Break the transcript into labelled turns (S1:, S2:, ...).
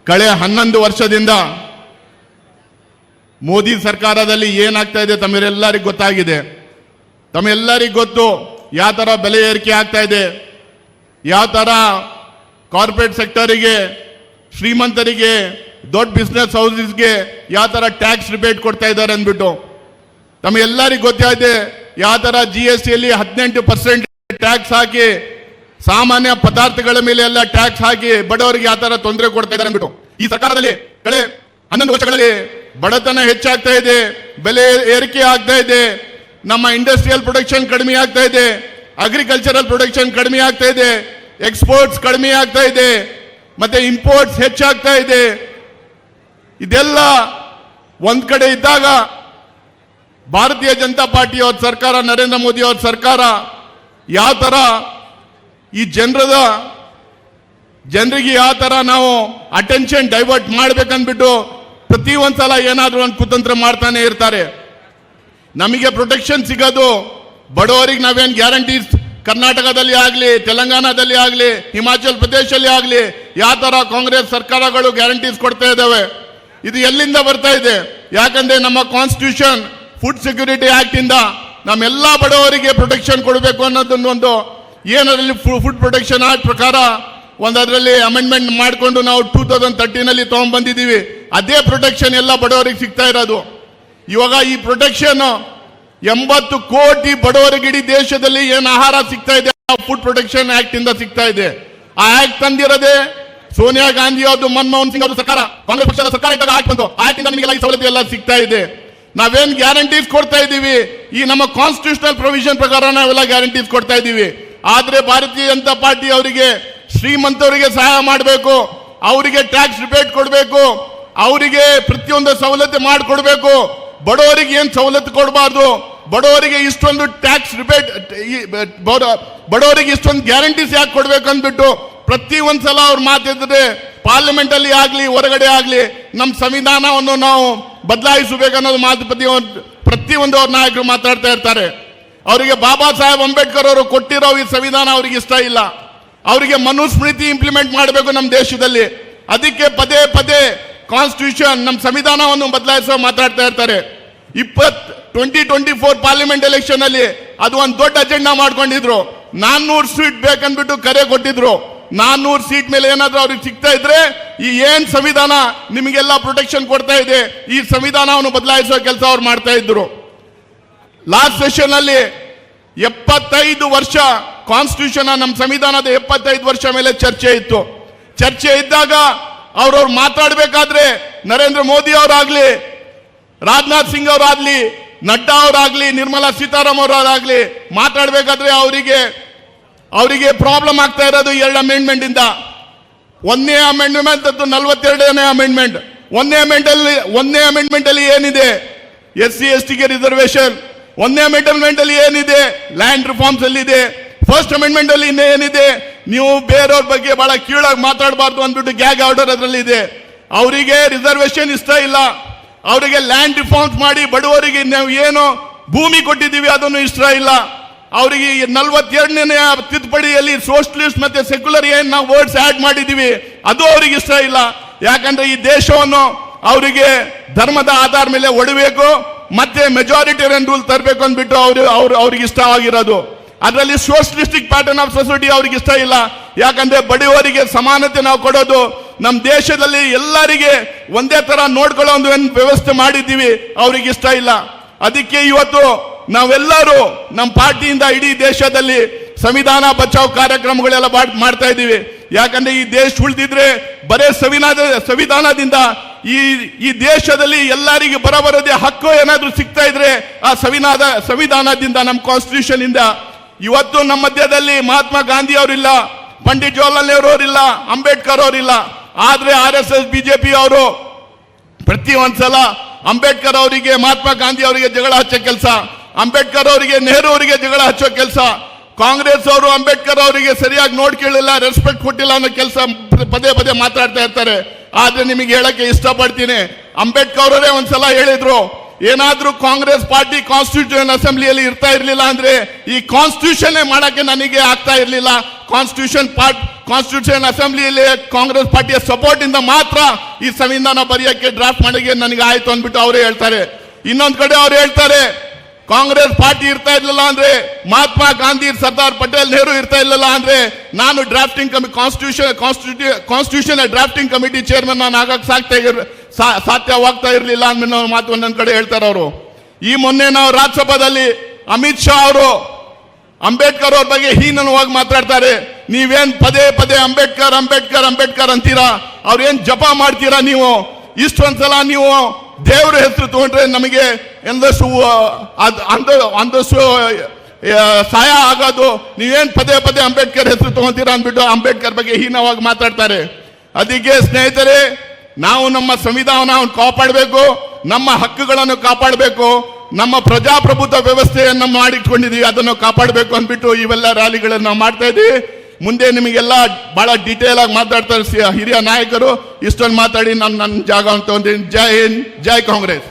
S1: ಕಳೆ 11 ವರ್ಷದಿಂದ ಮೋದಿ ಸರ್ಕಾರದಲ್ಲಿ ಏನಾಗ್ತಾ ಇದೆ ತಮ್ಮೆಲ್ಲರಿಗೂ ಗೊತ್ತಾಗಿದೆ. ತಮ್ಮೆಲ್ಲರಿಗೂ ಗೊತ್ತು ಯಾವ ಥರ ಬೆಲೆ ಏರಿಕೆ ಆಗ್ತಾ ಇದೆ, ಯಾವ ಥರ ಕಾರ್ಪೊರೇಟ್ ಸೆಕ್ಟರಿಗೆ, ಶ್ರೀಮಂತರಿಗೆ, ದೊಡ್ಡ ಬಿಸ್ನೆಸ್ ಹೌಸಸ್ಗೆ ಯಾವ ಥರ ಟ್ಯಾಕ್ಸ್ ರಿಬೇಟ್ ಕೊಡ್ತಾ ಇದ್ದಾರೆ ಅಂದ್ಬಿಟ್ಟು. ತಮ್ಮೆಲ್ಲರಿಗೂ ಗೊತ್ತಾಗಿದೆ ಯಾವ ಥರ GSTಯಲ್ಲಿ 18% ಟ್ಯಾಕ್ಸ್ ಹಾಕಿ ಸಾಮಾನ್ಯ ಪದಾರ್ಥಗಳ ಮೇಲೆ ಎಲ್ಲ ಟ್ಯಾಕ್ಸ್ ಹಾಕಿ ಬಡವರಿಗೆ ಯಾವ ತರ ತೊಂದರೆ ಕೊಡ್ತಾ ಇದ್ದಾರೆ ಅಂದ್ಬಿಟ್ಟು. ಈ ಸರ್ಕಾರದಲ್ಲಿ ಕಳೆ 11 ವರ್ಷಗಳಲ್ಲಿ ಬಡತನ ಹೆಚ್ಚಾಗ್ತಾ ಇದೆ, ಬೆಲೆ ಏರಿಕೆ ಆಗ್ತಾ ಇದೆ, ನಮ್ಮ ಇಂಡಸ್ಟ್ರಿಯಲ್ ಪ್ರೊಡಕ್ಷನ್ ಕಡಿಮೆ ಆಗ್ತಾ ಇದೆ, ಅಗ್ರಿಕಲ್ಚರಲ್ ಪ್ರೊಡಕ್ಷನ್ ಕಡಿಮೆ ಆಗ್ತಾ ಇದೆ, ಎಕ್ಸ್ಪೋರ್ಟ್ಸ್ ಕಡಿಮೆ ಆಗ್ತಾ ಇದೆ, ಮತ್ತೆ ಇಂಪೋರ್ಟ್ಸ್ ಹೆಚ್ಚಾಗ್ತಾ ಇದೆ. ಇದೆಲ್ಲ ಒಂದ್ ಕಡೆ ಇದ್ದಾಗ ಭಾರತೀಯ ಜನತಾ ಪಾರ್ಟಿ ಅವ್ರ ಸರ್ಕಾರ, ನರೇಂದ್ರ ಮೋದಿ ಅವ್ರ ಸರ್ಕಾರ ಯಾವ ತರ ಈ ಜನರಿಗೆ ಯಾವ ತರ ನಾವು ಅಟೆನ್ಷನ್ ಡೈವರ್ಟ್ ಮಾಡ್ಬೇಕಂದ್ಬಿಟ್ಟು ಪ್ರತಿ ಒಂದ್ಸಲ ಏನಾದ್ರೂ ಒಂದು ಕುತಂತ್ರ ಮಾಡ್ತಾನೆ ಇರ್ತಾರೆ. ನಮಗೆ ಪ್ರೊಟೆಕ್ಷನ್ ಸಿಗೋದು ಬಡವರಿಗೆ ನಾವೇನ್ ಗ್ಯಾರಂಟೀಸ್ ಕರ್ನಾಟಕದಲ್ಲಿ ಆಗಲಿ, ತೆಲಂಗಾಣದಲ್ಲಿ ಆಗಲಿ, ಹಿಮಾಚಲ್ ಪ್ರದೇಶದಲ್ಲಿ ಆಗಲಿ ಯಾವ ತರ ಕಾಂಗ್ರೆಸ್ ಸರ್ಕಾರಗಳು ಗ್ಯಾರಂಟೀಸ್ ಕೊಡ್ತಾ ಇದ್ದಾವೆ. ಇದು ಎಲ್ಲಿಂದ ಬರ್ತಾ ಇದೆ? ಯಾಕಂದ್ರೆ ನಮ್ಮ ಕಾನ್ಸ್ಟಿಟ್ಯೂಷನ್ ಫುಡ್ ಸೆಕ್ಯೂರಿಟಿ ಆಕ್ಟ್ ಇಂದ ನಮ್ಮೆಲ್ಲಾ ಬಡವರಿಗೆ ಪ್ರೊಟೆಕ್ಷನ್ ಕೊಡಬೇಕು ಅನ್ನೋದನ್ನೊಂದು ಏನರಲ್ಲಿ ಫುಡ್ ಪ್ರೊಟೆಕ್ಷನ್ ಆಕ್ಟ್ ಪ್ರಕಾರ ಒಂದರಲ್ಲಿ ಅಮೆಂಡ್ಮೆಂಟ್ ಮಾಡಿಕೊಂಡು ನಾವು 2013 ತಗೊಂಡ್ಬಂದಿದ್ದೀವಿ. ಅದೇ ಪ್ರೊಟೆಕ್ಷನ್ ಎಲ್ಲ ಬಡವರಿಗೆ ಸಿಗ್ತಾ ಇರೋದು. ಇವಾಗ ಈ ಪ್ರೊಟೆಕ್ಷನ್ 80 ಕೋಟಿ ಬಡವರಿಗೆ ಇಡೀ ದೇಶದಲ್ಲಿ ಏನು ಆಹಾರ ಸಿಗ್ತಾ ಇದೆ ಫುಡ್ ಪ್ರೊಟೆಕ್ಷನ್ ಆಕ್ಟ್ ಇಂದ ಸಿಗ್ತಾ ಇದೆ. ಆ ಆಕ್ಟ್ ತಂದಿರೋದೇ ಸೋನಿಯಾ ಗಾಂಧಿ ಅವರು, ಮನಮೋಹನ್ ಸಿಂಗ್ ಅವರು ಸರ್ಕಾರ, ಕಾಂಗ್ರೆಸ್ ಪಕ್ಷದ ಸರ್ಕಾರ ಇದ್ದಾಗ ಆಕ್ಟ್ ಬಂತು. ಆಕ್ಟ್ ಇಂದ ನಿಮಗೆಲ್ಲ ಈ ಸೌಲಭ್ಯ ಎಲ್ಲ ಸಿಗ್ತಾ ಇದೆ. ನಾವೇನ್ ಗ್ಯಾರಂಟೀಸ್ ಕೊಡ್ತಾ ಇದ್ದೀವಿ ಈ ನಮ್ಮ ಕಾನ್ಸ್ಟಿಟ್ಯೂಷನಲ್ ಪ್ರೊವಿಷನ್ ಪ್ರಕಾರ ನಾವೆಲ್ಲ ಗ್ಯಾರಂಟೀಸ್ ಕೊಡ್ತಾ ಇದ್ದೀವಿ. ಆದ್ರೆ ಭಾರತೀಯ ಜನತಾ ಪಾರ್ಟಿ ಅವರಿಗೆ ಶ್ರೀಮಂತವರಿಗೆ ಸಹಾಯ ಮಾಡಬೇಕು, ಅವರಿಗೆ ಟ್ಯಾಕ್ಸ್ ರಿಬೇಟ್ ಕೊಡಬೇಕು, ಅವರಿಗೆ ಪ್ರತಿಯೊಂದು ಸವಲತ್ತು ಮಾಡಿಕೊಡ್ಬೇಕು, ಬಡವರಿಗೆ ಏನ್ ಸವಲತ್ತು ಕೊಡಬಾರ್ದು, ಬಡವರಿಗೆ ಇಷ್ಟೊಂದು ಟ್ಯಾಕ್ಸ್ ರಿಬೇಟ್, ಬಡವರಿಗೆ ಇಷ್ಟೊಂದು ಗ್ಯಾರಂಟೀಸ್ ಯಾಕೆ ಕೊಡ್ಬೇಕು ಅಂದ್ಬಿಟ್ಟು ಪ್ರತಿ ಒಂದ್ಸಲ ಅವ್ರು ಮಾತಿದ್ರೆ ಪಾರ್ಲಿಮೆಂಟ್ ಅಲ್ಲಿ ಆಗ್ಲಿ ಹೊರಗಡೆ ಆಗ್ಲಿ ನಮ್ಮ ಸಂವಿಧಾನವನ್ನು ನಾವು ಬದಲಾಯಿಸಬೇಕನ್ನೋದು ಮಾತು ಪ್ರತಿಯೊಂದು ಅವ್ರ ನಾಯಕರು ಮಾತಾಡ್ತಾ ಇರ್ತಾರೆ. ಅವರಿಗೆ ಬಾಬಾ ಸಾಹೇಬ್ ಅಂಬೇಡ್ಕರ್ ಅವರು ಕೊಟ್ಟಿರೋ ಈ ಸಂವಿಧಾನ ಅವ್ರಿಗೆ ಇಷ್ಟ ಇಲ್ಲ. ಅವರಿಗೆ ಮನುಸ್ಮೃತಿ ಇಂಪ್ಲಿಮೆಂಟ್ ಮಾಡಬೇಕು ನಮ್ಮ ದೇಶದಲ್ಲಿ. ಅದಕ್ಕೆ ಪದೇ ಪದೇ ಕಾನ್ಸ್ಟಿಟ್ಯೂಷನ್ ನಮ್ಮ ಸಂವಿಧಾನವನ್ನು ಬದಲಾಯಿಸೋ ಮಾತಾಡ್ತಾ ಇರ್ತಾರೆ. 2024 ಪಾರ್ಲಿಮೆಂಟ್ ಎಲೆಕ್ಷನ್ ಅಲ್ಲಿ ಅದು ಒಂದು ದೊಡ್ಡ ಅಜೆಂಡಾ ಮಾಡ್ಕೊಂಡಿದ್ರು. 400 ಸೀಟ್ ಬೇಕಂದ್ಬಿಟ್ಟು ಕರೆ ಕೊಟ್ಟಿದ್ರು. 400 ಸೀಟ್ ಮೇಲೆ ಏನಾದ್ರೂ ಅವ್ರಿಗೆ ಸಿಗ್ತಾ ಇದ್ರೆ ಈ ಏನ್ ಸಂವಿಧಾನ ನಿಮಗೆಲ್ಲ ಪ್ರೊಟೆಕ್ಷನ್ ಕೊಡ್ತಾ ಇದೆ ಈ ಸಂವಿಧಾನವನ್ನು ಬದಲಾಯಿಸೋ ಕೆಲಸ ಅವ್ರು ಮಾಡ್ತಾ ಇದ್ರು. ಲಾಸ್ಟ್ ಸೆಷನ್ ಅಲ್ಲಿ 75 ವರ್ಷ ಕಾನ್ಸ್ಟಿಟ್ಯೂಷನ್ ನಮ್ಮ ಸಂವಿಧಾನದ 75 ವರ್ಷ ಮೇಲೆ ಚರ್ಚೆ ಇತ್ತು. ಚರ್ಚೆ ಇದ್ದಾಗ ಅವ್ರವ್ರು ಮಾತಾಡಬೇಕಾದ್ರೆ ನರೇಂದ್ರ ಮೋದಿ ಅವರಾಗ್ಲಿ, ರಾಜನಾಥ್ ಸಿಂಗ್ ಅವರಾಗ್ಲಿ, ನಡ್ಡಾ ಅವರಾಗ್ಲಿ, ನಿರ್ಮಲಾ ಸೀತಾರಾಮನ್ ಅವರಾಗ್ಲಿ ಮಾತಾಡಬೇಕಾದ್ರೆ ಅವರಿಗೆ ಪ್ರಾಬ್ಲಮ್ ಆಗ್ತಾ ಇರೋದು 2 ಅಮೆಂಡ್ಮೆಂಟ್ ಇಂದ. 1ನೇ ಅಮೆಂಡ್ಮೆಂಟ್ ಮತ್ತು 42ನೇ ಅಮೆಂಡ್ಮೆಂಟ್. 1ನೇ ಅಮೆಂಡ್ಮೆಂಟ್ ಅಲ್ಲಿ ಏನಿದೆ? SC/ST ಗೆ ರಿಸರ್ವೇಶನ್. 1ನೇ ಅಮೆಂಡ್ಮೆಂಟ್ ಅಲ್ಲಿ ಏನಿದೆ? ಲ್ಯಾಂಡ್ ರಿಫಾರ್ಮ್ಸ್ ಅಲ್ಲಿ ಇದೆ. ಫಸ್ಟ್ ಅಮೆಂಡ್ಮೆಂಟ್ ಅಲ್ಲಿ ಏನಿದೆ? ನೀವು ಬೇರೆಯವ್ರ ಬಗ್ಗೆ ಬಹಳ ಕೀಳಾಗಿ ಮಾತಾಡಬಾರ್ದು ಅಂದ್ಬಿಟ್ಟು ಗ್ಯಾಗ್ ಆರ್ಡರ್ ಅದರಲ್ಲಿ ಇದೆ. ಅವರಿಗೆ ರಿಸರ್ವೇಶನ್ ಇಷ್ಟ ಇಲ್ಲ. ಅವರಿಗೆ ಲ್ಯಾಂಡ್ ರಿಫಾರ್ಮ್ಸ್ ಮಾಡಿ ಬಡವರಿಗೆ ನಾವು ಏನು ಭೂಮಿ ಕೊಟ್ಟಿದ್ದೀವಿ ಅದನ್ನು ಇಷ್ಟ ಇಲ್ಲ. ಅವರಿಗೆ 42ನೇ ತಿದ್ದುಪಡಿಯಲ್ಲಿ ಸೋಷಲಿಸ್ಟ್ ಮತ್ತೆ ಸೆಕ್ಯುಲರ್ ಏನ್ ನಾವು ವರ್ಡ್ಸ್ ಆಡ್ ಮಾಡಿದೀವಿ ಅದು ಅವ್ರಿಗೆ ಇಷ್ಟ ಇಲ್ಲ. ಯಾಕಂದ್ರೆ ಈ ದೇಶವನ್ನು ಅವರಿಗೆ ಧರ್ಮದ ಆಧಾರ ಮೇಲೆ ಒಡಬೇಕು ಮತ್ತೆ ಮೆಜಾರಿಟೇರಿಯನ್ ರೂಲ್ ತರಬೇಕು ಅಂದ್ಬಿಟ್ಟು ಅವ್ರಿಗೆ ಇಷ್ಟ ಆಗಿರೋದು. ಅದರಲ್ಲಿ ಸೋಷಲಿಸ್ಟಿಕ್ ಪ್ಯಾಟರ್ನ್ ಆಫ್ ಸೊಸೈಟಿ ಅವ್ರಿಗೆ ಇಷ್ಟ ಇಲ್ಲ. ಯಾಕಂದ್ರೆ ಬಡವರಿಗೆ ಸಮಾನತೆ ನಾವು ಕೊಡೋದು, ನಮ್ಮ ದೇಶದಲ್ಲಿ ಎಲ್ಲರಿಗೆ ಒಂದೇ ತರ ನೋಡ್ಕೊಳ್ಳೋ ಒಂದು ವ್ಯವಸ್ಥೆ ಮಾಡಿದ್ದೀವಿ, ಅವ್ರಿಗೆ ಇಷ್ಟ ಇಲ್ಲ. ಅದಕ್ಕೆ ಇವತ್ತು ನಾವೆಲ್ಲರೂ ನಮ್ಮ ಪಾರ್ಟಿಯಿಂದ ಇಡೀ ದೇಶದಲ್ಲಿ ಸಂವಿಧಾನ ಬಚಾವ್ ಕಾರ್ಯಕ್ರಮಗಳೆಲ್ಲ ಮಾಡ್ತಾ ಇದ್ದೀವಿ. ಯಾಕಂದ್ರೆ ಈ ದೇಶ ಉಳಿದಿದ್ರೆ ಬರೇ ಸಂವಿಧಾನದಿಂದ ಈ ದೇಶದಲ್ಲಿ ಎಲ್ಲರಿಗೆ ಬರಬರದೆ ಹಕ್ಕು ಏನಾದ್ರೂ ಸಿಗ್ತಾ ಇದ್ರೆ ಆ ಸಂವಿಧಾನದಿಂದ ನಮ್ಮ ಕಾನ್ಸ್ಟಿಟ್ಯೂಷನ್ ಇಂದ ಇವತ್ತು ನಮ್ಮ ಮಧ್ಯದಲ್ಲಿ ಮಹಾತ್ಮ ಗಾಂಧಿ ಅವರಿಲ್ಲ, ಪಂಡಿತ್ ಜವಾಹರ್ಲಾಲ್ ನೆಹರು ಅವರಿಲ್ಲ, ಅಂಬೇಡ್ಕರ್ ಅವರಿಲ್ಲ. ಆದ್ರೆ RSS BJP ಅವರು ಪ್ರತಿ ಒಂದ್ಸಲ ಅಂಬೇಡ್ಕರ್ ಅವರಿಗೆ, ಮಹಾತ್ಮ ಗಾಂಧಿ ಅವರಿಗೆ ಜಗಳ ಹಚ್ಚೋ ಕೆಲಸ, ಅಂಬೇಡ್ಕರ್ ಅವರಿಗೆ, ನೆಹರು ಅವರಿಗೆ ಜಗಳ ಹಚ್ಚೋ ಕೆಲಸ, ಕಾಂಗ್ರೆಸ್ ಅವರು ಅಂಬೇಡ್ಕರ್ ಅವರಿಗೆ ಸರಿಯಾಗಿ ನೋಡ್ಕೊಳ್ಳಿಲ್ಲ, ರೆಸ್ಪೆಕ್ಟ್ ಕೊಟ್ಟಿಲ್ಲ ಅನ್ನೋ ಕೆಲಸ ಪದೇ ಪದೇ ಮಾತಾಡ್ತಾ ಇರ್ತಾರೆ. ಆದ್ರೆ ನಿಮಗೆ ಹೇಳಕ್ಕೆ ಇಷ್ಟಪಡ್ತೀನಿ, ಅಂಬೇಡ್ಕರ್ ಅವರೇ ಒಂದ್ಸಲ ಹೇಳಿದ್ರು, ಏನಾದ್ರೂ ಕಾಂಗ್ರೆಸ್ ಪಾರ್ಟಿ ಕಾನ್ಸ್ಟಿಟ್ಯೂಷನ್ ಅಸೆಂಬ್ಲಿಯಲ್ಲಿ ಇರ್ತಾ ಇರ್ಲಿಲ್ಲ ಅಂದ್ರೆ ಈ ಕಾನ್ಸ್ಟಿಟ್ಯೂಷನ್ ಮಾಡಕ್ಕೆ ನನಗೆ ಆಗ್ತಾ ಇರ್ಲಿಲ್ಲ, ಕಾನ್ಸ್ಟಿಟ್ಯೂಷನ್ ಅಸೆಂಬ್ಲಿಯಲ್ಲಿ ಕಾಂಗ್ರೆಸ್ ಪಾರ್ಟಿಯ ಸಪೋರ್ಟ್ ಇಂದ ಮಾತ್ರ ಈ ಸಂವಿಧಾನ ಬರೆಯಕ್ಕೆ ಡ್ರಾಫ್ಟ್ ಮಾಡಿಗೆ ನನಗೆ ಆಯ್ತು ಅಂದ್ಬಿಟ್ಟು ಅವರೇ ಹೇಳ್ತಾರೆ. ಇನ್ನೊಂದ್ ಕಡೆ ಅವ್ರು ಹೇಳ್ತಾರೆ ಕಾಂಗ್ರೆಸ್ ಪಾರ್ಟಿ ಇರ್ತಾ ಇರ್ಲಿಲ್ಲ ಅಂದ್ರೆ, ಮಹಾತ್ಮ ಗಾಂಧಿ, ಸರ್ದಾರ್ ಪಟೇಲ್, ನೆಹರು ಇರ್ತಾ ಇರ್ಲಿಲ್ಲ ಅಂದ್ರೆ ನಾನು drafting constitution drafting committee chairman ನಾನು ಆಗಕ್ಕೆ ಸಾಧ್ಯವಾಗ್ತಾ ಇರಲಿಲ್ಲ ಅನ್ನೋ ಮಾತು ಒಂದೊಂದ್ ಕಡೆ ಹೇಳ್ತಾರೆ ಅವರು. ಈ ಮೊನ್ನೆ ನಾವು ರಾಜ್ಯಸಭಾದಲ್ಲಿ ಅಮಿತ್ ಶಾ ಅವರು ಅಂಬೇಡ್ಕರ್ ಅವ್ರ ಬಗ್ಗೆ ಹೀನವಾಗಿ ಮಾತಾಡ್ತಾರೆ. ನೀವೇನ್ ಪದೇ ಪದೇ ಅಂಬೇಡ್ಕರ್ ಅಂಬೇಡ್ಕರ್ ಅಂಬೇಡ್ಕರ್ ಅಂತೀರಾ, ಅವ್ರೇನ್ ಜಪ ಮಾಡ್ತೀರಾ ನೀವು? ಇಷ್ಟೊಂದ್ಸಲ ನೀವು ದೇವರ ಹೆಸರು ತಗೊಂಡ್ರೆ ನಮಗೆ ಎಂದಷ್ಟು ಸಹಾಯ ಆಗೋದು, ನೀವೇನ್ ಪದೇ ಪದೇ ಅಂಬೇಡ್ಕರ್ ಹೆಸರು ತಗೊಂತೀರಾ ಅಂದ್ಬಿಟ್ಟು ಅಂಬೇಡ್ಕರ್ ಬಗ್ಗೆ ಹೀನವಾಗಿ ಮಾತಾಡ್ತಾರೆ. ಅದಕ್ಕೆ ಸ್ನೇಹಿತರೆ, ನಾವು ನಮ್ಮ ಸಂವಿಧಾನವನ್ನು ಕಾಪಾಡಬೇಕು, ನಮ್ಮ ಹಕ್ಕುಗಳನ್ನು ಕಾಪಾಡಬೇಕು, ನಮ್ಮ ಪ್ರಜಾಪ್ರಭುತ್ವ ವ್ಯವಸ್ಥೆಯನ್ನು ಮಾಡಿಟ್ಕೊಂಡಿದೀವಿ ಅದನ್ನು ಕಾಪಾಡಬೇಕು ಅಂದ್ಬಿಟ್ಟು ಇವೆಲ್ಲ ರ್ಯಾಲಿಗಳನ್ನು ನಾವು ಮಾಡ್ತಾ ಇದ್ದೀವಿ. ಮುಂದೆ ನಿಮಗೆಲ್ಲ ಬಹಳ ಡೀಟೇಲ್ ಆಗಿ ಮಾತಾಡ್ತಾರೆ ಹಿರಿಯ ನಾಯಕರು. ಇಷ್ಟೊಂದು ಮಾತಾಡಿ ನನ್ನ ಜಾಗ ಅಂತ. ಜೈ ಹಿಂದ್, ಜೈ ಕಾಂಗ್ರೆಸ್.